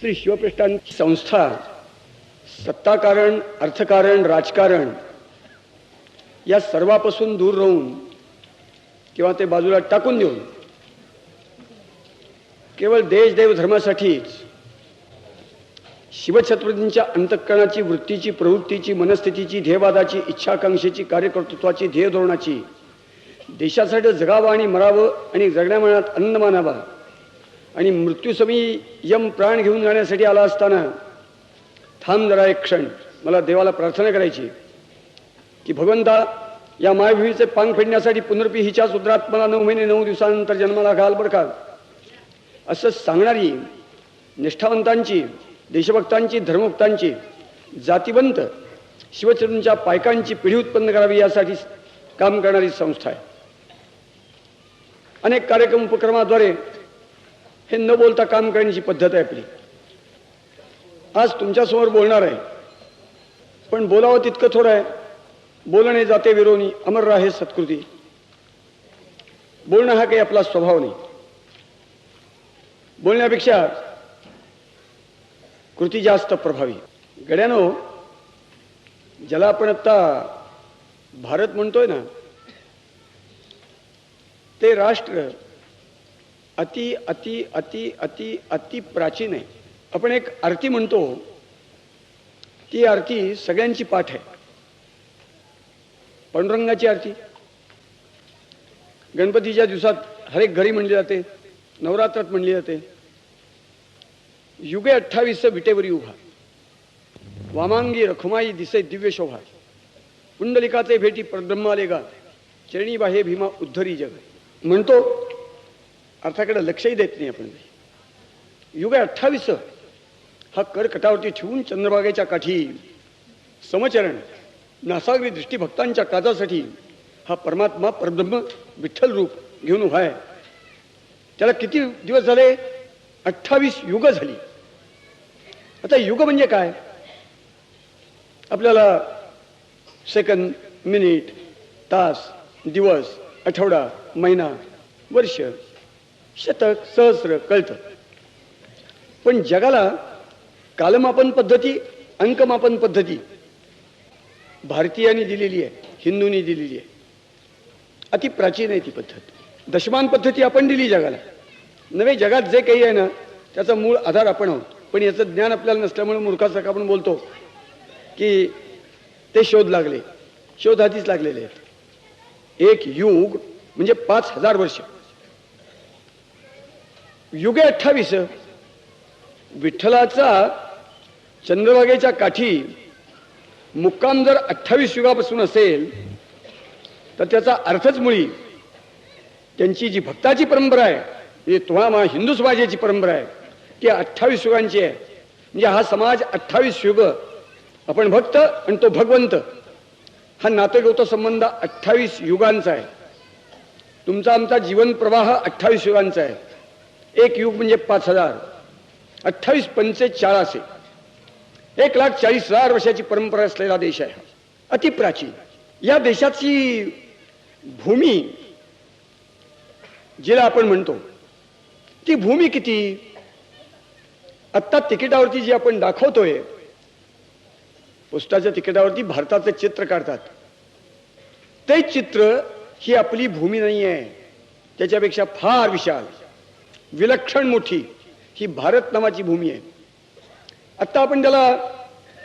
श्री शिवप्रतिष्ठानची संस्था सत्ताकारण, अर्थकारण, राजकारण या सर्वापासून दूर राहून किंवा ते बाजूला टाकून देऊन केवळ देश देव धर्मासाठीच शिवछत्रपतींच्या अंतःकरणाची, वृत्तीची, प्रवृत्तीची, मनस्थितीची, ध्येयवादाची, इच्छाकांक्षेची, कार्यकर्तृत्वाची, ध्येय धोरणाची, देशासाठी जगावं आणि मरावं आणि जगण्या मनात आनंद मानावा आणि मृत्यूसमी यम प्राण घेऊन जाण्यासाठी आला असताना थांब जरा एक क्षण, मला देवाला प्रार्थना करायची की भगवंता या मायभूमीचे पांग फेडण्यासाठी पुनर्पी हिच्याच उदरात मला 9 महिने 9 दिवसानंतर जन्माला घाल बरं का, असं सांगणारी निष्ठावंतांची, देशभक्तांची, धर्मभक्तांची, जातिवंत शिवचरणच्या पायकांची पिढी उत्पन्न करावी यासाठी काम करणारी संस्था आहे. अनेक कार्यक्रम उपक्रमाद्वारे हे न बोलता काम करण्याची पद्धत आहे आपली. आज तुमच्यासमोर बोलणार आहे, पण बोलावं तितकं थोडं आहे. बोलणे जाते विरोनी, अमर राहे सत्कृती. बोलणं हा काही आपला स्वभाव नाही. बोलण्यापेक्षा कृती जास्त प्रभावी. गड्यानो, ज्याला आपण आता भारत म्हणतोय ना, ते राष्ट्र अति अति अति अति अति प्राचीन आहे. आपण एक आरती म्हणतो, ती आरती सगळ्यांची पाठ आहे. पांडुरंगाची आरती गणपतीच्या दिवसात हर एक घरी म्हणली जाते, नवरात्रात म्हणली जाते. युगे 28 विटेवरी उभा, वामांगी रखुमाई दिसे दिव्य शोभा, पुंडलिकाचे भेटी परब्रह्मालेगा, चरणी बाहे भीमा उद्धरी जग म्हणतो. अर्थाकडे लक्षही देत नाही आपण. युगे 28 हा करकटावरती ठेवून चंद्रभागेच्या काठी समचरण नासागरी दृष्टी भक्तांच्या काजासाठी हा परमात्मा परब्रह्म विठ्ठल रूप घेऊन उभा आहे. त्याला किती दिवस झाले? 28 युग झाली. आता युग म्हणजे काय? आपल्याला सेकंद, मिनिट, तास, दिवस, आठवडा, महिना, वर्ष, शतक, सहस्र कळतं. पण जगाला कालमापन पद्धती, अंकमापन पद्धती भारतीयांनी दिलेली आहे, हिंदूंनी दिलेली आहे. अति प्राचीन आहे ती पद्धत. दशमान पद्धती आपण दिली जगाला. नवे जगात जे काही आहे ना, त्याचा मूळ आधार आपण आहोत. पण याचं ज्ञान आपल्याला नसल्यामुळे मूर्खासारखं आपण बोलतो की ते शोध लागले. शोध आधीच लागलेले आहेत. एक युग म्हणजे 5000 वर्ष. युगे 28. विठ्ठलाचा चंद्रभागेच्या काठी मुक्काम जर 28 युगापासून असेल तर त्याचा अर्थच मुळी त्यांची जी भक्ताची परंपरा आहे, म्हणजे तुम्हाला हिंदू समाजाची परंपरा आहे, ती 28 युगांची आहे. म्हणजे हा समाज 28 युग, आपण भक्त आणि तो भगवंत, हा नातेगोत संबंध 28 युगांचा आहे. तुमचा आमचा जीवन प्रवाह 28 युगांचा आहे. एक युग म्हणजे 5000, 28 पंचे 40, 1,40,000 वर्षाची परंपरा असलेला देश आहे. अतिप्राचीन. या देशाची भूमी जिला आपण म्हणतो, ती भूमी किती? आत्ता तिकिटावरती जी आपण दाखवतोय, पोस्टाच्या तिकिटावरती भारताचं चित्र काढतात, ते चित्र ही आपली भूमी नाही आहे. त्याच्यापेक्षा फार विशाल, विलक्षण मोठी ही भारत नावाची भूमी आहे. आत्ता आपण त्याला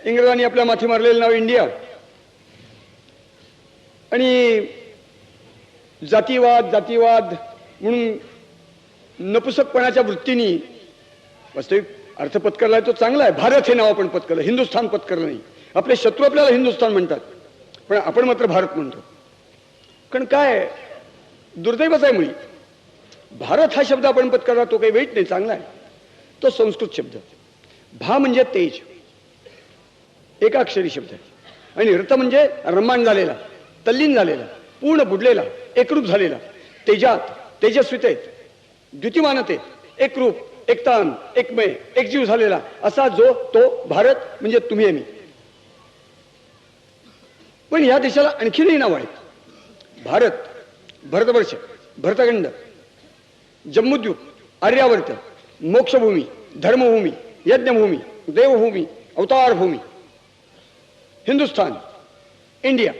इंग्रजांनी आपल्या माथी मारलेलं नाव इंडिया आणि जातीवाद जातीवाद म्हणून नपुसकपणाच्या वृत्तीने वास्तविक अर्थ पत्करला तो चांगला आहे. भारत हे नाव आपण पत्करलं, हिंदुस्थान पत्करलं नाही. आपले शत्रू आपल्याला हिंदुस्थान म्हणतात, पण आपण मात्र भारत म्हणतो. कारण काय दुर्दैवच आहे मुळी. भारत हा शब्द आपण पत्करला, तो काही वाईट नाही, चांगला आहे. तो संस्कृत शब्द. भा म्हणजे तेज, एकाक्षरी शब्द आहे. आणि रथ म्हणजे रम्माण झालेला, तल्लीन झालेला, पूर्ण बुडलेला, एकरूप झालेला, तेजात, तेजस्वितेत, द्युतिमानतेत, एकरूप, एकतान, एकमय, एकजीव झालेला असा जो तो भारत म्हणजे तुम्ही आणि मी. पण या देशाला आणखीनही नाव आहेत. भारत, भरतवर्ष, भरतखंड, जम्बूद्वीप, आर्यावर्त, मोक्षभूमी, धर्मभूमी, यज्ञभूमी, देवभूमी, अवतारभूमी, हिंदुस्थान, इंडिया,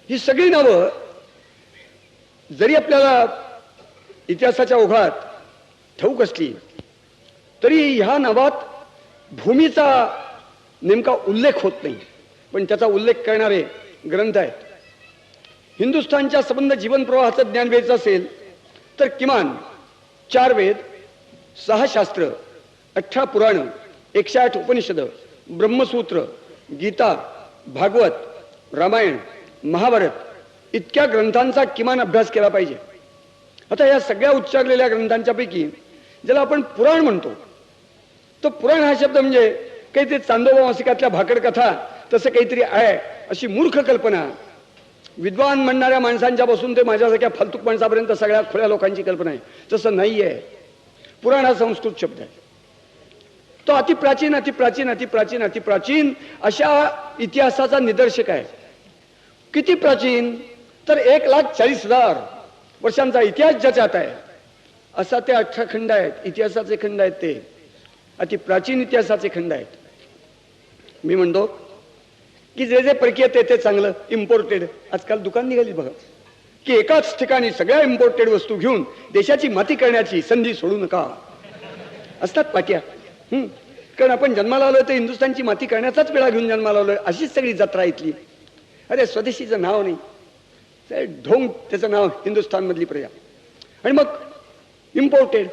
ही सगळी नावं जरी आपल्याला इतिहासाच्या ओघात ठाऊक असली तरी ह्या नावात भूमीचा नेमका उल्लेख होत नाही, पण त्याचा उल्लेख करणारे ग्रंथ आहेत. हिंदुस्थानच्या संबंध जीवन प्रवाहाचं ज्ञान घ्यायचं असेल तर किमान 4 वेद, 6 शास्त्र, 18 पुराण, 108 उपनिषद, ब्रह्मसूत्र, गीता, भागवत, रामायण, महाभारत इतक्या ग्रंथांचा किमान अभ्यास केला पाहिजे. आता या सगळ्या उच्चारलेल्या ग्रंथांच्या पैकी ज्याला आपण पुराण म्हणतो, तो पुराण हा शब्द म्हणजे काहीतरी चांदोबा मासिकातल्या भाकड कथा तसं काहीतरी आहे अशी मूर्ख कल्पना विद्वान म्हणणाऱ्या माणसांच्या पासून ते माझ्यासारख्या फालतूक माणसापर्यंत सगळ्या खुल्या लोकांची कल्पना आहे. तसं नाही आहे. पुराण हा संस्कृत शब्द आहे. तो अतिप्राचीन अतिप्राचीन अतिप्राचीन अतिप्राचीन अशा इतिहासाचा निदर्शक आहे. किती प्राचीन तर 1,40,000 वर्षांचा इतिहास ज्याच्यात आहे असा ते 18 खंड आहेत. इतिहासाचे खंड आहेत, ते अतिप्राचीन इतिहासाचे खंड आहेत. मी म्हणतो की जे जे परकीय ते चांगलं इम्पोर्टेड. आजकाल दुकान निघाली बघा की एकाच ठिकाणी सगळ्या इम्पोर्टेड वस्तू घेऊन देशाची माती करण्याची संधी सोडू नका. असतात पाट्या. कारण आपण जन्माला आलोय तर हिंदुस्थानची माती करण्याचाच वेळा घेऊन जन्माला आलोय अशीच सगळी जत्रा इथली. अरे स्वदेशीचं नाव नाही, ढोंग त्याचं नाव हिंदुस्थान मधली प्रजा. आणि मग इम्पोर्टेड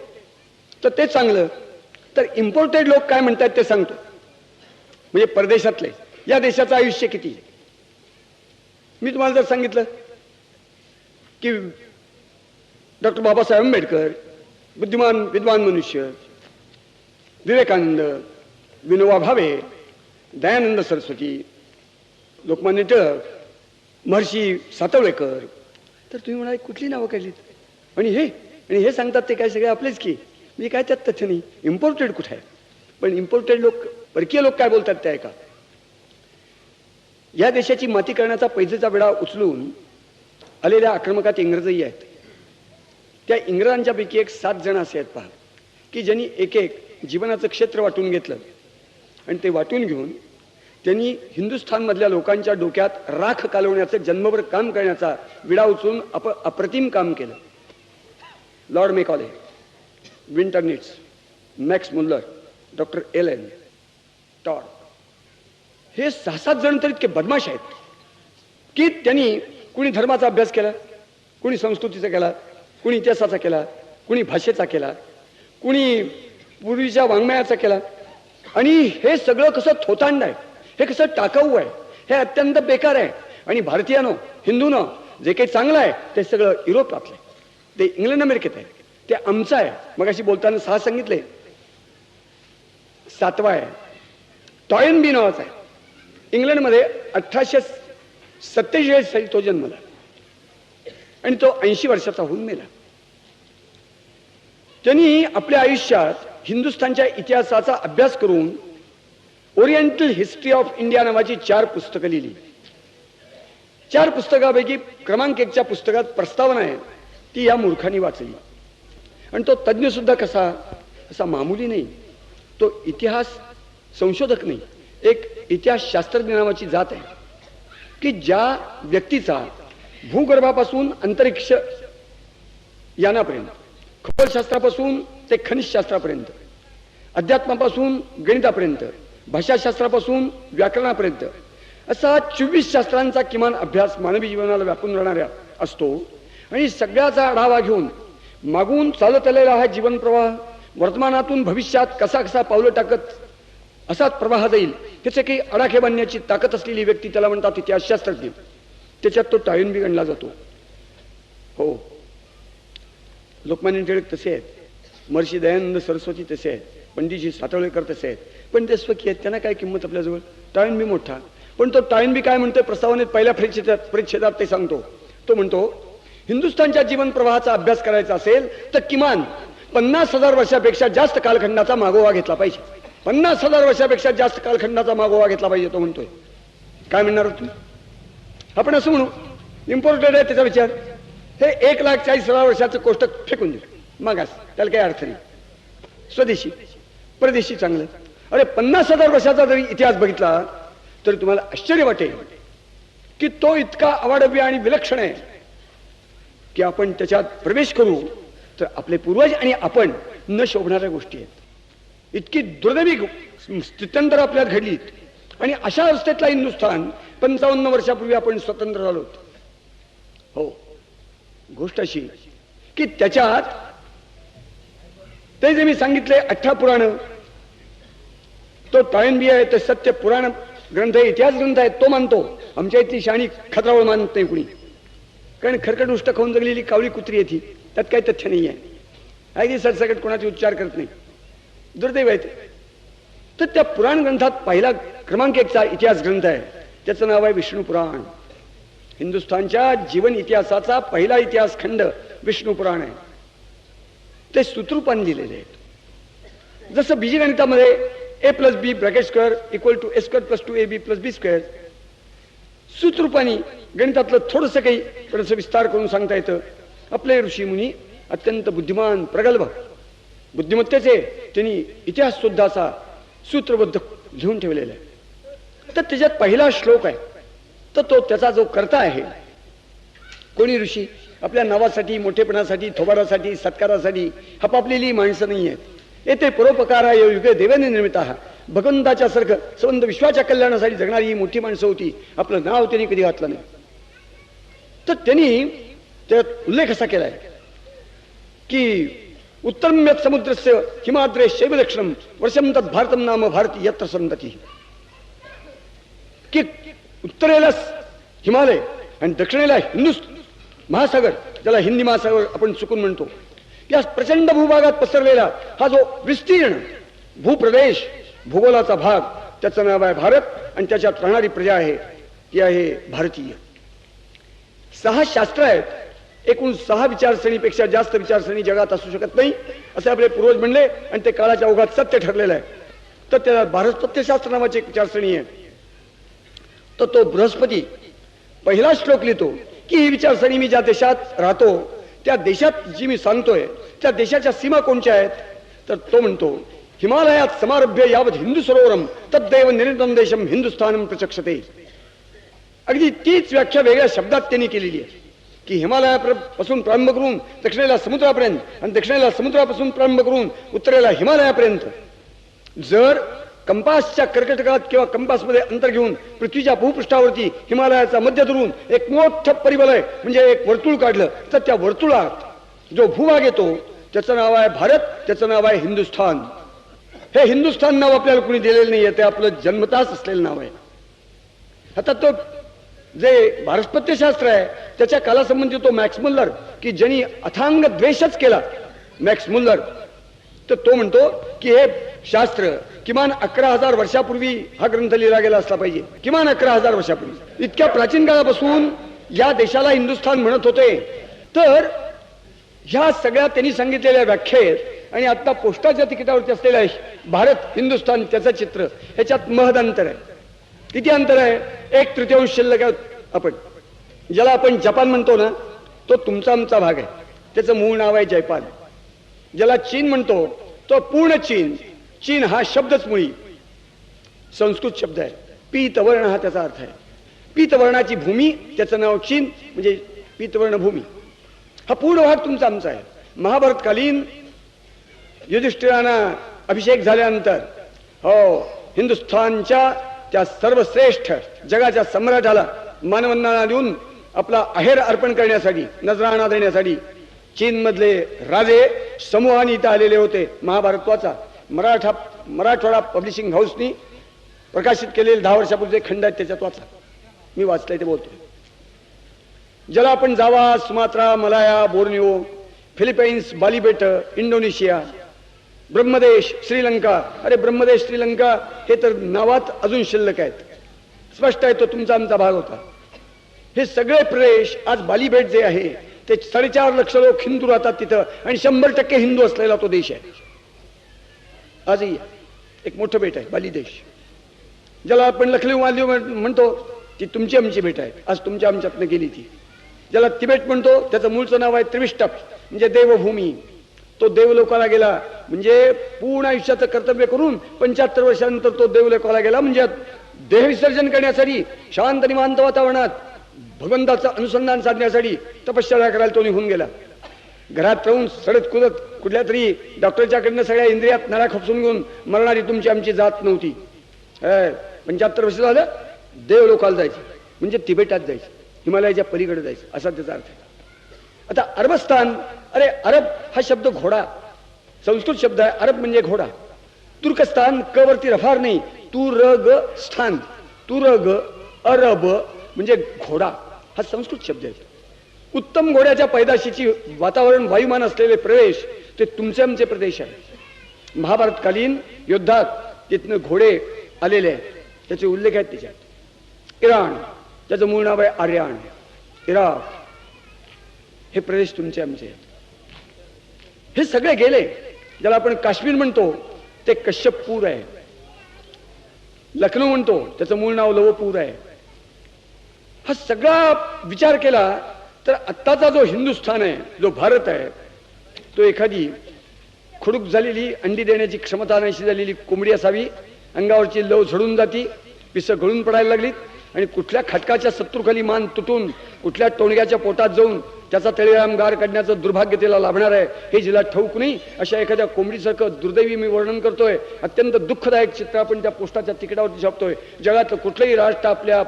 तर ते चांगलं. तर इम्पोर्टेड लोक काय म्हणतात ते सांगतो. म्हणजे परदेशातले या देशाचं आयुष्य किती. मी तुम्हाला जर सांगितलं की डॉक्टर बाबासाहेब आंबेडकर, बुद्धिमान विद्वान मनुष्य, विवेकानंद, विनोबा भावे, दयानंद सरस्वती, लोकमान्य टिळक, महर्षी सातवळेकर, तर तुम्ही म्हणाले कुठली नावं काढलीत. आणि हे सांगतात ते काय सगळे आपलेच की. मी काय त्यात तथ्य नाही. इम्पोर्टेड कुठे आहे. पण इम्पोर्टेड लोक, परकीय लोक काय बोलतात ते ऐका. या देशाची माती करण्याचा पैजेचा विडा उचलून आलेल्या आक्रमकात इंग्रजही आहेत. त्या इंग्रजांच्या पैकी एक 7 जण असे आहेत पहा की ज्यांनी एक एक जीवनाचं क्षेत्र वाटून घेतलं आणि ते वाटून घेऊन त्यांनी हिंदुस्थानमधल्या लोकांच्या डोक्यात राख कालवण्याचं, जन्मभर काम करण्याचा विडा उचलून अप्रतिम काम केलं. Lord Macaulay, Winternitz, Max Muller, doctor Alan Tod, हे 6-7 जण तर इतके बदमाश आहेत की त्यांनी कुणी धर्माचा अभ्यास केला, कुणी संस्कृतीचा केला, कुणी इतिहासाचा केला, कुणी भाषेचा केला, कुणी पूर्वीच्या वाङ्मयाचा केला. आणि हे सगळं कसं थोतांड आहे, हे कसं टाकाऊ आहे, हे अत्यंत बेकार आहे. आणि भारतीयानो, हिंदूनो, जे काही चांगलं आहे ते सगळं युरोपातलं आहे, ते इंग्लंड अमेरिकेत आहे, ते आमचं आहे. मग अशी बोलताना 6 सांगितले. 7वा आहे टॉयनबी नावाचा आहे. इंग्लंडमध्ये 1847 साली तो जन्मला आणि तो 80 वर्षाचा होऊन मेला. त्यांनी आपल्या आयुष्यात हिंदुस्थानच्या इतिहासाचा अभ्यास करून ओरिएंटल हिस्ट्री ऑफ इंडिया नावाची 4 पुस्तकं लिहिली. 4 पुस्तकापैकी क्रमांक 1च्या पुस्तकात प्रस्तावना आहे ती या मूर्खांनी वाचली. आणि तो तज्ञ सुद्धा कसा, असा मामूली नाही, तो इतिहास संशोधक नाही, एक इतिहास शास्त्रज्ञ नावाची जात आहे की ज्या व्यक्तीचा भूगर्भापासून अंतरिक्ष यानापर्यंत, खगोलशास्त्रापासून ते खनिजशास्त्रापर्यंत, अध्यात्मापासून गणितापर्यंत, भाषाशास्त्रापासून व्याकरणापर्यंत असा 24 शास्त्रांचा किमान अभ्यास मानवी जीवनाला व्यापून राहणारा असतो. आणि सगळ्याचा आढावा घेऊन मागून चालत आलेला हा जीवन प्रवाह वर्तमानातून भविष्यात कसा कसा पावलं टाकत असाच प्रवाह जाईल त्याचे काही आडाखे बांधण्याची ताकद असलेली व्यक्ती त्याला म्हणतात इतिहासशास्त्रज्ञ. त्याच्यात तो टाळून गणला जातो. हो, लोकमान्य टिळक तसे आहेत, महर्षी दयानंद सरस्वती तसे आहेत, पंडितजी सातवळेकर तसे आहेत, पण ते स्वकीय आहेत, त्यांना काय किंमत आपल्याजवळ. टाळणबी मोठा, पण तो टाळणबी काय म्हणतोय प्रस्तावनेत पहिल्या परिच्छेदात ते सांगतो. तो म्हणतो हिंदुस्थानच्या जीवन प्रवाहाचा अभ्यास करायचा असेल तर किमान 50,000 वर्षापेक्षा जास्त कालखंडाचा मागोवा घेतला पाहिजे. 50,000 वर्षापेक्षा जास्त कालखंडाचा मागोवा घेतला पाहिजे तो म्हणतोय. काय म्हणणार तुम्ही? आपण असं म्हणू इम्पोर्टेड आहे त्याचा विचार. हे 1,40,000 वर्षाचं कोष्टक फेकून दिलं मागास, त्याला काही अर्थ नाही. स्वदेशी, परदेशी चांगलं. अरे 50,000 वर्षाचा जरी इतिहास बघितला तर तुम्हाला आश्चर्य वाटेल की तो इतका अवाढव्य आणि विलक्षण आहे की आपण त्याच्यात प्रवेश करू तर आपले पूर्वज आणि आपण न शोभणाऱ्या गोष्टी आहेत. इतकी दुर्दैवी स्थित्यंतर आपल्यात घडलीत. आणि अशा अवस्थेतला हिंदुस्थान 55 वर्षापूर्वी आपण स्वतंत्र झालो. हो, गोष्ट अशी की त्याच्यात ते जे मी सांगितले 18 पुराण, तो ताळंबी आहे, ते सत्य पुराण ग्रंथ आहे, इतिहास ग्रंथ आहे, तो मानतो. आमच्या इथली शाणी खतरावळ मानत नाही कुणी, कारण खरकट उष्ट खाऊन जगलेली कावळी कुत्री आहे ती, त्यात काही तथ्य नाही आहे. अगदी सरसकट कोणाचे उच्चार करत नाही, दुर्दैव आहे ते. तर त्या पुराण ग्रंथात पहिला क्रमांक 1चा इतिहास ग्रंथ आहे, त्याचं नाव आहे विष्णू पुराण. हिंदुस्थानच्या जीवन इतिहासाचा पहिला इतिहास खंड विष्णू पुराण आहे. ते सूत्ररूपाने लिहिलेले आहेत. जसं बीजगणितामध्ये a+b bracket square equal to a² + 2ab + b², सूत्ररूपाने गणितातलं थोडंसं काही थोडंसं विस्तार करून सांगता येतं. आपले ऋषी मुनी अत्यंत बुद्धिमान प्रगल्भ बुद्धिमत्तेचे त्यांनी इतिहास सुद्धा असा सूत्रबद्ध लिहून ठेवलेला आहे. तर त्याच्यात पहिला श्लोक आहे, तर तो त्याचा जो कर्ता आहे, कोणी ऋषी आपल्या नावासाठी, मोठेपणासाठी, थोबारासाठी, सत्कारासाठी हपापलेली माणसं नाही आहेत. येथे परोपकाराय युगे देवाने निर्मिता, भगवंताच्या सारखं संबंध विश्वाच्या कल्याणासाठी जगणारी ही मोठी माणसं होती. आपलं नाव त्यांनी कधी घातलं नाही. तर त्यांनी त्यात उल्लेख असा केलाय की उत्तरम्यत समुद्रस्य हिमाद्रे शैव दक्षिणम वर्षम तत् भारतम नाम भारती यत्र संतती, की उत्तरेला हिमालय आणि दक्षिणेला हिंदू महासागर, ज्याला हिंदी महासागर आपण चुकून म्हणतो, या प्रचंड भूभागात पसरलेला हा जो विस्तीर्ण भूप्रदेश, भूगोलाचा भाग, त्याचं नाव आहे भारत. आणि त्याच्यात राहणारी प्रजा आहे ती आहे भारतीय. 6 शास्त्र आहेत. एकूण 6 विचारसरणीपेक्षा जास्त विचारसरणी जगात असू शकत नाही असे आपले पूर्वज म्हणले, आणि ते काळाच्या ओघात सत्य ठरलेलं आहे. तर त्याला बृहस्पत्यशास्त्र नावाची एक विचारसरणी आहे. तर तो बृहस्पती पहिला श्लोक लिहितो की ही विचारसरणी मी ज्या देशात राहतो त्या देशात जी मी सांगतोय त्या देशाच्या सीमा कोणत्या आहेत. तर तो म्हणतो हिमालयात समारभ्य यावत हिंदू सरोवरम तद्दैव निर्णम देशम हिंदुस्थानम प्रचक्षते. अगदी तीच व्याख्या वेगळ्या शब्दात त्यांनी केलेली आहे की हिमालयापासून प्रारंभ करून दक्षिणेला समुद्रापर्यंत आणि दक्षिणेला समुद्रापासून प्रारंभ करून उत्तरेला हिमालयापर्यंत. जर कंपासच्या कर्कटकात किंवा कंपासमध्ये अंतर घेऊन पृथ्वीच्या भूपृष्ठावरती हिमालयाचा मध्य धरून एक मोठं परिवलय म्हणजे एक वर्तुळ काढलं तर त्या वर्तुळात जो भूभाग येतो त्याचं नाव आहे भारत, त्याचं नाव आहे हिंदुस्थान. हे हिंदुस्थान नाव आपल्याला कुणी दिलेलं नाहीये, ते आपलं जन्मताच असलेलं नाव आहे. आता तो जे बृहस्पत्यशास्त्र आहे त्याच्या कालासंबंधी तो मॅक्स मुल्लर, की ज्यांनी अथांग द्वेषच केला मॅक्स मुल्लर, तर तो म्हणतो की हे शास्त्र किमान 11,000 वर्षापूर्वी हा ग्रंथ लिहिला गेला असला पाहिजे. किमान 11,000 वर्षापूर्वी. इतक्या प्राचीन काळापासून या देशाला हिंदुस्थान म्हणत होते. तर ह्या सगळ्या त्यांनी सांगितलेल्या व्याख्येत आणि आता पोस्टाच्या तिकिटावरती असलेल्या भारत हिंदुस्थान त्याचं चित्र, ह्याच्यात महद अंतर आहे. किती अंतर आहे? 1/3 शिल्लक आहे. आपण ज्याला आपण जपान म्हणतो ना, तो तुमचा आमचा भाग आहे, त्याचं मूळ नाव आहे जयपान. ज्याला चीन म्हणतो तो पूर्ण चीन. चीन हा शब्दच मुळी संस्कृत शब्द आहे. पीतवर्ण हा त्याचा अर्थ आहे. पीतवर्णाची भूमी, त्याचं नाव चीन, म्हणजे पीतवर्ण भूमी. हा पूर्ण भाग तुमचा आमचा आहे. महाभारतकालीन युधिष्ठिरांना अभिषेक झाल्यानंतर हो हिंदुस्थानच्या त्या सर्वश्रेष्ठ जगाच्या सम्राटाला मानवंदना देऊन आपला आहेर अर्पण करण्यासाठी, नजराणा देण्यासाठी चीन मधले राजे समूहाने इथं आलेले होते. महाभारतवाचा मराठवाडा पब्लिशिंग हाऊसनी प्रकाशित केलेले 10 वर्षापूर्वीचे खंड आहेत, त्याच्यात वाचा. मी वाचलंय ते बोलतो. ज्याला आपण जावा, सुमात्रा, मलाया, बोर्निओ, फिलिपाईन्स, बाली बेट, इंडोनेशिया, ब्रह्मदेश, श्रीलंका. अरे ब्रह्मदेश, श्रीलंका हे तर नावात अजून शिल्लक आहेत. स्पष्ट आहे तो तुमचा आमचा भाग होता. हे सगळे प्रदेश आज बाली बेट जे आहे ते 4.5 लक्ष लोक हिंदू राहतात तिथं, आणि 100% हिंदू असलेला तो देश आहे. आजही एक मोठं बेट आहे बाली देश. ज्याला आपण लखनऊ मालदीव म्हणतो ती तुमची आमची बेट आहे, आज तुमच्या आमच्यातनं गेली ती. ज्याला तिबेट म्हणतो त्याचं मूळचं नाव आहे त्रिविष्टप, म्हणजे देवभूमी. तो देवलोकाला गेला म्हणजे पूर्ण आयुष्याचं कर्तव्य करून 75 वर्षानंतर तो देवलोकाला गेला म्हणजे देहविसर्जन करण्यासाठी शांत निवांत वातावरणात भगवंताचं अनुसंधान साधण्यासाठी तपश्चर्या करायला तो निघून गेला. घरात राहून सडत कुदत कुठल्या तरी डॉक्टरच्याकडनं सगळ्या इंद्रियात नळा खपसून घेऊन मरणारी तुमची आमची जात नव्हती. 75 वर्ष झालं देवलोकाला जायचं म्हणजे तिबेटात जायचं, हिमालयाच्या पलीकडे जायचं असा त्याचा अर्थ आहे. आता अरबस्थान, अरे अरब हा शब्द घोडा संस्कृत शब्द आहे. अरब म्हणजे घोडा. तुर्कस्तान क वरती रफार नाही, तुरग स्थान, तुरग अरब म्हणजे घोडा हा संस्कृत शब्द आहे. उत्तम घोड्याच्या पैदाशीची वातावरण वायुमान असलेले प्रदेश ते तुमचे आमचे प्रदेश आहे. महाभारतकालीन युद्धात तिथनं घोडे आलेले आहेत, त्याचे उल्लेख आहेत त्याच्यात. इराण, त्याचं मूळ नाव आहे आर्याण, इराक, हे प्रदेश तुमचे आमचे आहेत. हे सगळे गेले. ज्याला आपण काश्मीर म्हणतो ते कश्यपपूर आहे. लखनौ म्हणतो त्याचं मूळ नाव लवपूर आहे. हा सगळा विचार केला तर आत्ताचा जो हिंदुस्थान आहे, जो भारत आहे, तो एखादी खुडूक झालेली अंडी देण्याची क्षमता नाहीशी झालेली कोंबडी असावी. अंगावरची लव झडून जाती, पिसं गळून पडायला लागलीत आणि कुठल्या खटकाच्या शत्रूखाली मान तुटून कुठल्या टोणग्याच्या पोटात जाऊन त्याचा तळेराम गार काढण्याचं दुर्भाग्य तिला लाभणार आहे हे जिला ठाऊक नाही. अशा एखाद्या कोंबडीसारखं दुर्दैवी मी वर्णन करतोय. अत्यंत दुःखदायक चित्र आपण त्या पोस्टाच्या तिकिटावरती छापतोय. जगातलं कुठलंही राष्ट्र आपल्या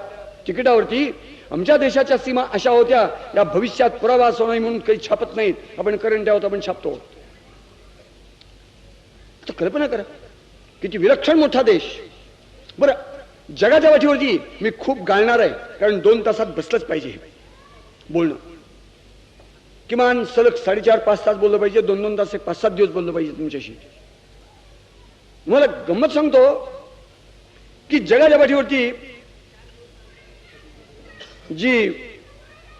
तिकिटावरती आमच्या देशाच्या सीमा अशा होत्या, या भविष्यात पुरावा असो नाही म्हणून काही छापत नाहीत. आपण करंट आहोत, आपण छापतो. तर कल्पना करा किती विलक्षण मोठा देश. बरं, जगाच्या वाटीवरती मी खूप गाळणार आहे, कारण 2 तासात बसलंच पाहिजे बोलणं. किमान सलग 4.5-5 तास बोललं पाहिजे, 2-2 तास 5-7 दिवस बोललं पाहिजे तुमच्याशी. मला गंमत सांगतो की जगाच्या वाटीवरती जी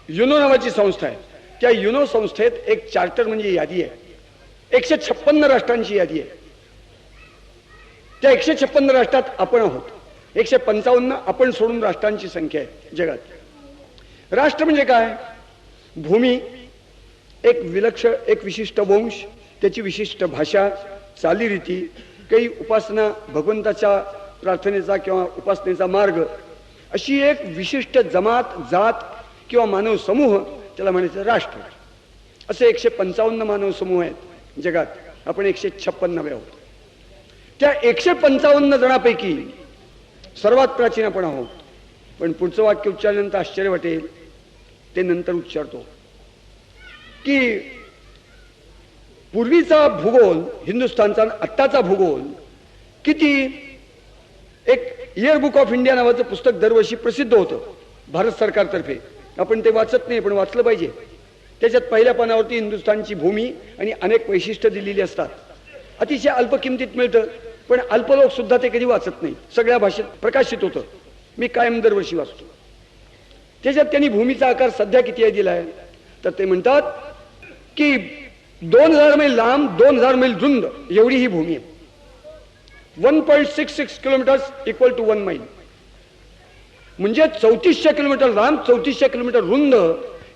युनो नावाची संस्था आहे, त्या युनो संस्थेत एक चार्टर म्हणजे यादी आहे. 156 राष्ट्रांची यादी आहे. त्या 156 राष्ट्रात आपण आहोत. 155 आपण सोडून राष्ट्रांची संख्या आहे जगात. राष्ट्र म्हणजे काय? भूमी, एक विशिष्ट वंश, त्याची विशिष्ट भाषा, चालीरीती, काही उपासना, भगवंताच्या प्रार्थनेचा किंवा उपासनेचा मार्ग, अशी एक विशिष्ट जमात, जात किंवा मानव समूह, त्याला म्हणायचं राष्ट्र. असे 155 मानव समूह आहेत जगात. आपण 156 आहोत. त्या 155 जणांपैकी सर्वात प्राचीन आपण आहोत. पण पुढचं वाक्य उच्चारल्यानंतर आश्चर्य वाटेल, ते नंतर उच्चारतो की पूर्वीचा भूगोल हिंदुस्थानचा, आत्ताचा भूगोल किती. एक इयर बुक ऑफ इंडिया नावाचं पुस्तक दरवर्षी प्रसिद्ध होतं भारत सरकारतर्फे. आपण ते वाचत नाही, पण वाचलं पाहिजे. त्याच्यात पहिल्या पानावरती हिंदुस्थानची भूमी आणि अनेक वैशिष्ट्य दिलेली असतात. अतिशय अल्प किमतीत मिळतं, पण अल्प लोक सुद्धा ते कधी वाचत नाही. सगळ्या भाषेत प्रकाशित होतं. मी कायम दरवर्षी वाचतो. त्याच्यात त्यांनी भूमीचा आकार सध्या किती आहे दिलाय, तर ते म्हणतात की 2000 मैल लांब, 2000 मैल रुंद एवढी ही भूमी आहे. 1.66 किलोमीटर इक्वल टू 1 मैल, म्हणजे 3400 किलोमीटर लांब, 3400 किलोमीटर रुंद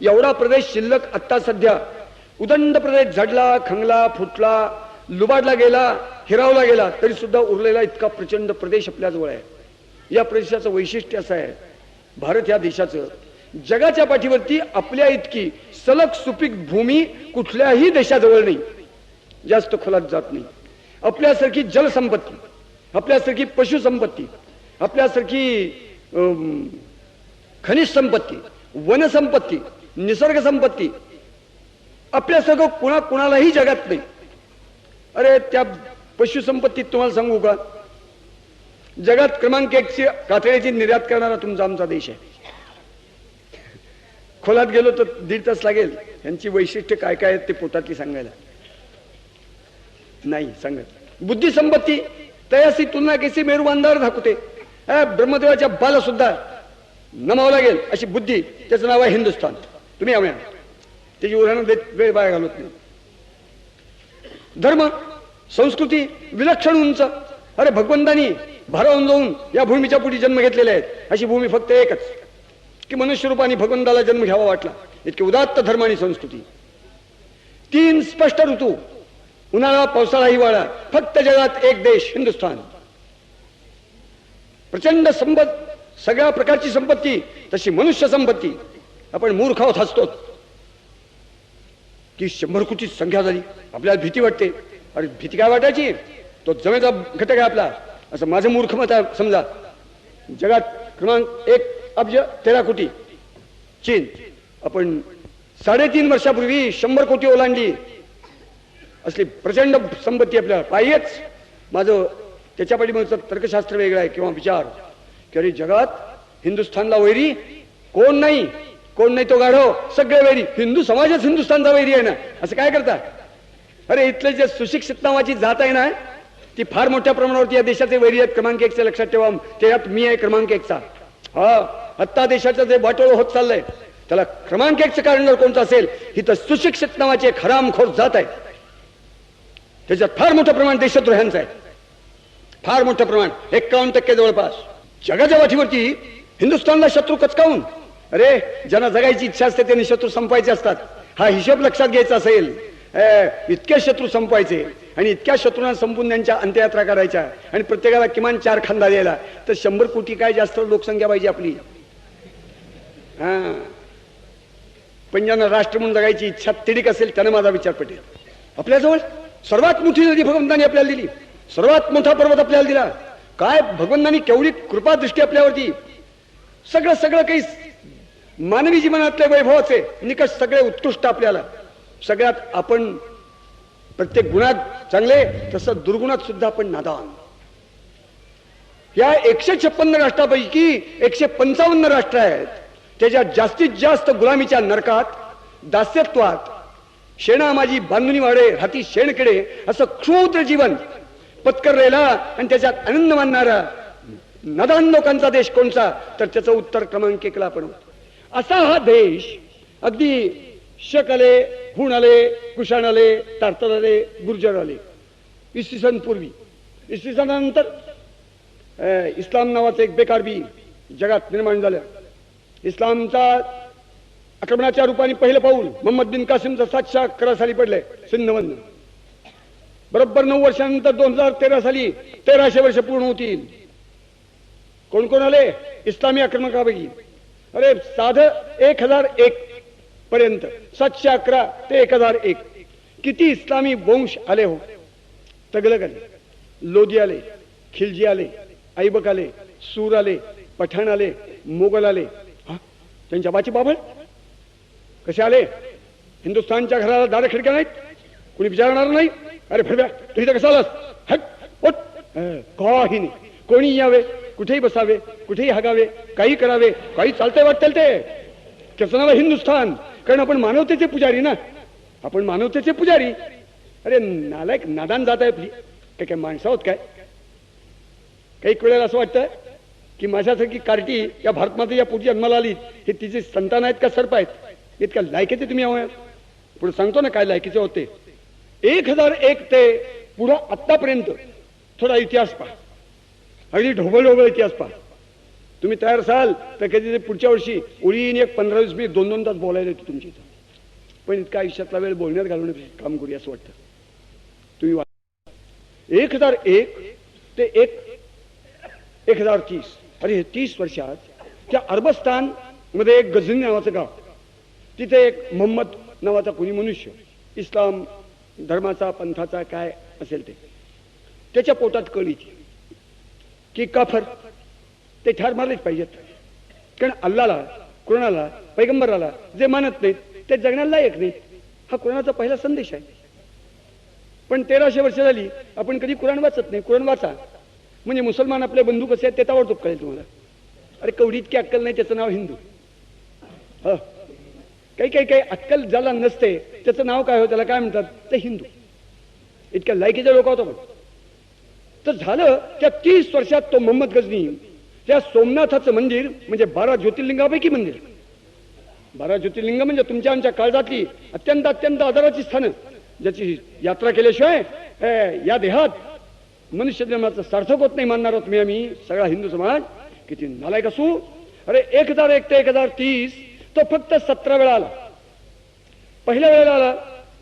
एवढा प्रदेश शिल्लक आत्ता सध्या. उदंड प्रदेश झडला, खंगला, फुटला, लुबाडला गेला, हिरावला गेला, तरी सुद्धा उरलेला इतका प्रचंड प्रदेश आपल्याजवळ आहे. या प्रदेशाचं वैशिष्ट्य असं आहे, भारत या देशाचं जगाच्या पाठीवरती आपल्या इतकी सलग सुपीक भूमी कुठल्याही देशाजवळ नाही, जास्त खोलात जात नाही. आपल्यासारखी जलसंपत्ती, आपल्यासारखी पशुसंपत्ती, आपल्यासारखी खनिज संपत्ती, वनसंपत्ती, निसर्ग संपत्ती आपल्यासारखं कुणालाही जगात नाही. अरे त्या पशुसंपत्तीत तुम्हाला सांगू का, जगात क्रमांक 1 ची कातळ्याची निर्यात करणारा तुमचा आमचा देश आहे. खोलात गेलो तर 1.5 तास लागेल. यांची वैशिष्ट्य काय काय आहेत ते पोटातली सांगायला नाही सांगत. बुद्धी संपत्ती तयासी तुलना कैसी मेरुबांधावर दाखवते. ब्रह्मदेवाच्या बाला सुद्धा नमावं लागेल अशी बुद्धी, त्याचं नाव आहे हिंदुस्थान. तुम्ही आम्ही त्याची उदाहरण देत वेळ बाहेर घालत नाही. धर्म संस्कृती विलक्षण उंच. अरे भगवंतानी भारावून जाऊन या भूमीच्या पुढे जन्म घेतलेले आहेत. अशी भूमी फक्त एकच की मनुष्य रूपाने भगवंताला जन्म घ्यावा वाटला. इतके उदात्त धर्म आणि संस्कृती. 3 स्पष्ट ऋतू, उन्हाळा पावसाळा हिवाळा, फक्त जगात एक देश हिंदुस्थान. प्रचंड सगळ्या प्रकारची संपत्ती, तशी मनुष्य संपत्ती. आपण मूर्ख आहोत, हसतो की 100 कोटी संख्या झाली, आपल्याला भीती वाटते. अरे भीती काय वाटायची, तो जमेचा घटक आहे आपला, असं माझं मूर्ख मत आहे. समजा जगात क्रमांक 1 अब्ज 13 कोटी चीन, आपण 3.5 वर्षापूर्वी 100 कोटी ओलांडली. असली प्रचंड संपत्ती आपल्याला पाहिजेच. माझं त्याच्या पाठीमागचं तर्कशास्त्र वेगळं आहे किंवा विचार की अरे जगात हिंदुस्थानला वैरी कोण नाही, कोण नाही तो गाढव, सगळे वैरी. हिंदू समाजच हिंदुस्थानचा वैरी आहे ना, असं काय करता. अरे इथले जे सुशिक्षित नावाची जात आहे ना, ती फार मोठ्या प्रमाणावरती या देशाचे वैरी आहेत. क्रमांक 1 लक्षात ठेवा, त्यात मी आहे क्रमांक 1. हा आत्ता देशाचं जे वाटोळ होत चाललंय त्याला क्रमांक 1चं कारण जर कोणतं असेल, ही तर सुशिक्षित नावाची एक हरामखोर जात आहे. त्याच्यात फार मोठं प्रमाण देशद्रोह्यांचं आहे, फार मोठं प्रमाण, 51% जवळपास. जगाच्या वाटीवरती हिंदुस्थानला शत्रू कचकावून, अरे ज्यांना जगायची इच्छा असते त्यांनी शत्रू संपवायचे असतात. हा हिशोब लक्षात घ्यायचा असेल, इतके शत्रू संपवायचे आणि इतक्या शत्रूंना संपून त्यांच्या अंत्ययात्रा करायच्या आणि प्रत्येकाला किमान 4 खांदा द्यायला, तर 100 कोटी काय जास्त लोकसंख्या पाहिजे आपली. पण ज्यांना राष्ट्र म्हणून जगायची इच्छा तिडीक असेल त्यानं माझा विचार पटेल. आपल्याजवळ सर्वात मोठी नदी भगवंतांनी आपल्याला दिली, सर्वात मोठा पर्वत आपल्याला दिला. काय भगवंतांनी केवढी कृपा दृष्टी आपल्यावरती. सगळं काही मानवी जीवनातले वैभवाचे निकष सगळे उत्कृष्ट आपल्याला. सगळ्यात आपण प्रत्येक गुणात चांगले, तसं दुर्गुणात सुद्धा आपण नादान. या 156 राष्ट्रापैकी 155 राष्ट्र आहेत त्याच्या जास्तीत जास्त गुलामीच्या नरकात, दास्यत्वात, शेणा माझी बांधुनी वाडे हाती शेणकिडे असं क्षुद्र जीवन पत्करलेला आणि त्याच्यात आनंद मानणारा नादान लोकांचा देश कोणता, तर त्याचं उत्तर क्रमांक 1ला आपण. असा हा देश अगदी शक आले, हुण आले, कुशाण आले, तारतर आले, गुर्जर आले, इसवी सन पूर्वी. इसवी सनानंतर इस्लाम नावाचं एक बेकार बी जगात निर्माण झालं. इस्लामचा आक्रमणाच्या रूपाने पहिलं पाऊल मोहम्मद बिन कासिमचं 711 साली पडलंय सिंधमधनं. बरोबर 9 वर्षानंतर 2013 साली 1300 वर्ष पूर्ण होतील. कोण कोण आले इस्लामी आक्रमकापैकी? अरे साधं 1001 पर्यंत, 711 ते 1001 किती इस्लामी वंश आले हो. तगलक आले, लोधी आले, खिलजी आले, ऐबक आले, सूर आले, पठाण आले, मोगल आले. त्यांच्या बाची बाबळ कसे आले? हिंदुस्थानच्या घराला दार खिडक्या नाहीत, कुणी विचारणार नाही. अरे फडव्या तू इथं कसा आलास? हट ओट, काही नाही. कोणी यावे, कुठेही बसावे, कुठेही हागावे, काही करावे, काही चालतंय वाटतं ते. त्याचं नाव हिंदुस्थान. कारण आपण मानवतेचे पुजारी ना, आपण मानवतेचे पुजारी. अरे नालायक नादान जात आहे आपली. काय माणसं आहोत काय? काही वेळेला असं वाटतं की माझ्यासारखी कार्टी या भारतमाते या पुढची जन्माला आली, हे तिचे संतान आहेत का सर्प आहेत? इतक्या लायकीचे तुम्ही आहो. पुढे सांगतो ना काय लायकीचे होते. 1001 ते पुढं आत्तापर्यंत थोडा इतिहास पहा, अगदी ढोबळ इतिहास पहा. तुम्ही तयार असाल तर कधी पुढच्या वर्षी ओळीने 15-20 मिनिट 2-2 तास बोलायला येतो तुमच्या इथं. पण इतका आयुष्यातला वेळ बोलण्यात घालवण्यात काम करूया असं वाटतं. तुम्ही 1001 ते 1030, अरे हे 30 वर्षात त्या अरबस्तान मध्ये एक गझनी नावाचं गाव, तिथे एक मोहम्मद नावाचा कोणी मनुष्य, इस्लाम धर्माचा पंथाचा काय असेल ते, त्याच्या पोटात कळी की काफर ते ठार मारलेच पाहिजेत. कारण अल्लाला, कुराणाला, पैगंबराला जे मानत नाहीत ते जगण्याला लायक नाहीत. हा कुराणाचा पहिला संदेश आहे. पण 1300 वर्ष झाली आपण कधी कुराण वाचत नाही. कुराण वाचा म्हणजे मुसलमान आपले बंधू कसे आहेत ते ताबडतोब कळेल तुम्हाला. अरे कवडी इतकी अक्कल नाही त्याचं नाव हिंदू. काही अक्कल ज्याला नसते त्याचं नाव काय हो, त्याला काय म्हणतात ते हिंदू. इतक्या लायकीचे लोक होतो. तर झालं त्या 30 वर्षात तो मोहम्मद गजनी त्या सोमनाथाचं मंदिर म्हणजे 12 ज्योतिर्लिंगापैकी मंदिर. 12 ज्योतिर्लिंग म्हणजे तुमच्या आमच्या काळजातली अत्यंत आदराची स्थानं, ज्याची यात्रा केल्याशिवाय या देहात मनुष्य जन्माचं सार्थक होत नाही मानणार आहोत मी आम्ही सगळा हिंदू समाज. किती नालायक असू. अरे 1001 ते 1030 तो फक्त 17 वेळा आला. पहिल्या वेळेला आला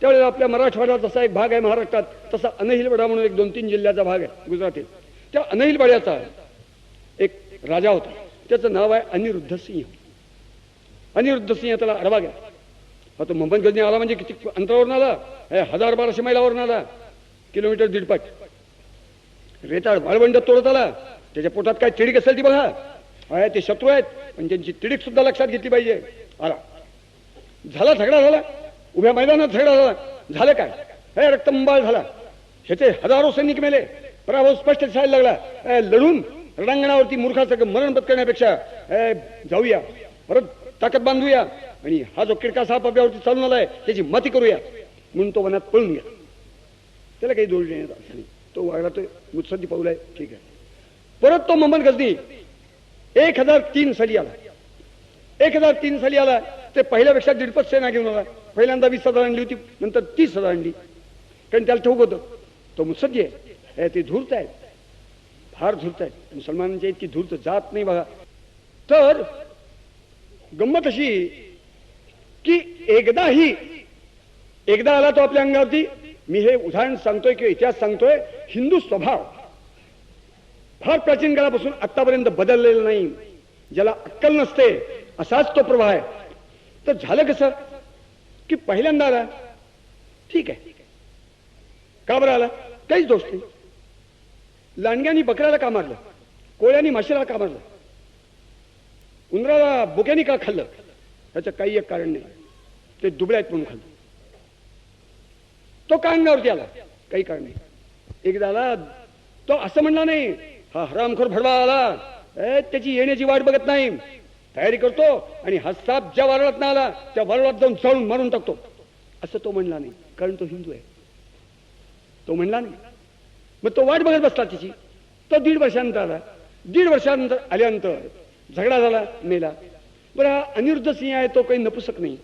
त्यावेळेला आपल्या मराठवाड्यात असा एक भाग आहे महाराष्ट्रात तसा अनहिलवाडा म्हणून एक 2-3 जिल्ह्याचा भाग आहे गुजरातील. त्या अनहिलवाड्याचा एक राजा होता, त्याचं नाव आहे अनिरुद्ध सिंह. अनिरुद्ध सिंह त्याला आडवा गेला. तो मोहम्मद गजनी आला म्हणजे किती अंतरावरून आला, 1000-1200 मैलावरून आला, किलोमीटर 1.5 रेताळ वाळवंड तोडत आला. त्याच्या पोटात काय तिडीक असेल ती बघा. ते शत्रू आहेत पण त्यांची तिडीक सुद्धा लक्षात घेतली पाहिजे. आला, झाला झगडा झाला, उभ्या मैदानात झगडा झाला. झालं काय, रक्तबंबाळ झाला. ह्याचे हजारो सैनिक मेले. पराभव स्पष्ट दिसायला लागला. लढून रणांगणावरती मूर्खाचं मरण पत्करण्यापेक्षा जाऊया, परत ताकद बांधूया आणि हा जो किडका साप आपल्यावरती चालून आलाय त्याची माती करूया म्हणून तो वनात पळून गेला. त्याला काही दोष देण्यात अर्थ नाही. तो वागला, तो मुत्सद्दी पाऊल आहे, ठीक आहे. परत तो मोहम्मद गजनी 1003 साली आला. 1003 साली आला ते पहिल्यापेक्षा 1.5 सेना घेऊन आला. पहिल्यांदा 20,000 आणली होती, नंतर 30,000 आणली. कारण त्याला ठोक होतं, तो मुत्सद्दी आहे, ते धूर्त आहेत, फार धूर्त आहेत. मुसलमानांच्या इतकी धूर्त जात नाही बघा. तर गंमत अशी की एकदा आला तो आपल्या अंगावरती. मी हे उदाहरण सांगतोय किंवा इतिहास सांगतोय. हिंदू स्वभाव फार प्राचीन काळापासून आतापर्यंत बदललेला नाही. ज्याला अक्कल नसते असाच तो प्रवाह आहे. तर झालं कसं की पहिल्यांदा आला, ठीक आहे, का बरं आला, काहीच दोष नाही. लांडग्यानी बकऱ्याला का मारलं, कोळ्यानी माशीला का मारलं, उंदराला बोक्यानी का खाल्लं, त्याचं काही एक कारण नाही. ते दुबळे आहेत म्हणून खाल्लं. तो का अंगावरती आला, काही कारण नाही. एकदा आला तो असं म्हणला नाही, हा हरामखोर भडवा आला, त्याची येण्याची वाट बघत नाही, तयारी करतो आणि हा साप ज्या वारुळात आला त्या वारुळात जाऊन चाळून मारून टाकतो, असं तो म्हणला नाही. कारण तो हिंदू आहे. तो म्हणला नाही. मग तो वाट बघत बसला त्याची. तो 1.5 वर्षानंतर आला. 1.5 वर्षानंतर आल्यानंतर झगडा झाला, मेला. बरं, हा अनिरुद्ध सिंह आहे, तो काही नपुसक नाही,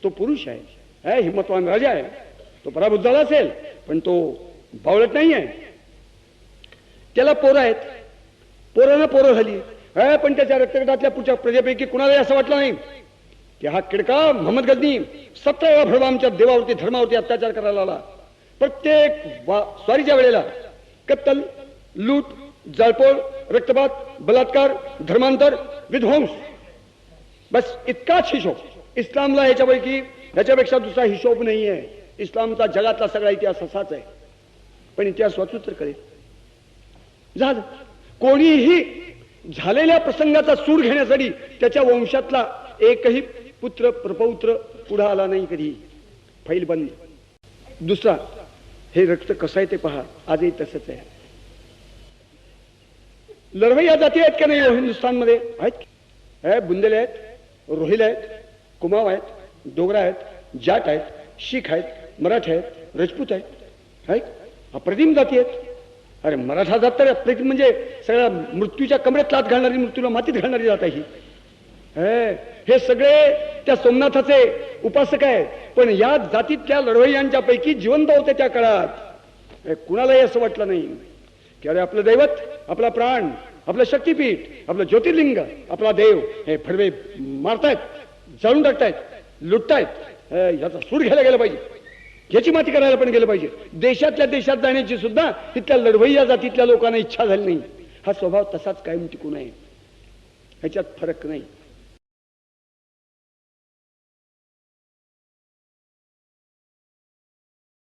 तो पुरुष आहे, हिम्मतवान राजा आहे. तो पराभूत झाला असेल पण तो बावळट नाही आहे. त्याला पोरं आहेत, पोरांना पोरं झाली, पण त्याच्या रक्तगटातल्या पुढच्या प्रजेपैकी कुणालाही असं वाटलं नाही की हा किडका मोहम्मद गजनी 17 वेळा भडवा आमच्या देवावरती धर्मावरती अत्याचार करायला आला. प्रत्येक स्वारीच्या वेळेला कत्तल, लूट, जाळपोळ, रक्तपात, बलात्कार, धर्मांतर, विध्वंस, बस इतकाच हिशोब. इस्लामला ह्याच्यापेक्षा दुसरा हिशोब नाही आहे. इस्लामचा जगातला सगळा इतिहास असाच आहे. पण इतिहास वाचून तर कळेल. झालं, कोणीही झालेल्या प्रसंगाचा सूड घेण्यासाठी त्याच्या वंशातला एकही पुत्र प्रपौत्र पुढे आला नाही कधी. फैल बंद. दुसरा, हे रक्त कसं आहे ते पहा. आजही तसंच आहे. लढवय्या जाती आहेत का नाही हिंदुस्थानमध्ये? आहेत. बुंदेले आहेत, रोहिले आहेत, कुमाव आहेत, डोगरा आहेत, जाट आहेत, शीख आहेत, मराठे आहेत, राजपूत आहेत. अप्रतिम जाती आहेत. अरे मराठा जात तर अप्रतिम, म्हणजे सगळ्या मृत्यूच्या कमरेत लात घालणारी, मृत्यूला मातीत घालणारी जात आहे ही. हे सगळे त्या सोमनाथाचे उपासक आहेत. पण या जातीतल्या लढवय्यांच्या पैकी जिवंत होते त्या काळात. कुणालाही असं वाटलं नाही की अरे आपलं दैवत, आपला प्राण, आपलं शक्तीपीठ, आपलं ज्योतिर्लिंग, आपला देव हे फडवे मारतायत, जाळून टाकतायत, लुटतायत, याचा सूड घ्यायला गेलं पाहिजे, याची माती करायला पण गेलं पाहिजे. देशातल्या देशात जाण्याची सुद्धा तिथल्या लढवय्या जातीतल्या लोकांना इच्छा झाली नाही. हा स्वभाव तसाच कायम टिकून आहे, ह्याच्यात फरक नाही.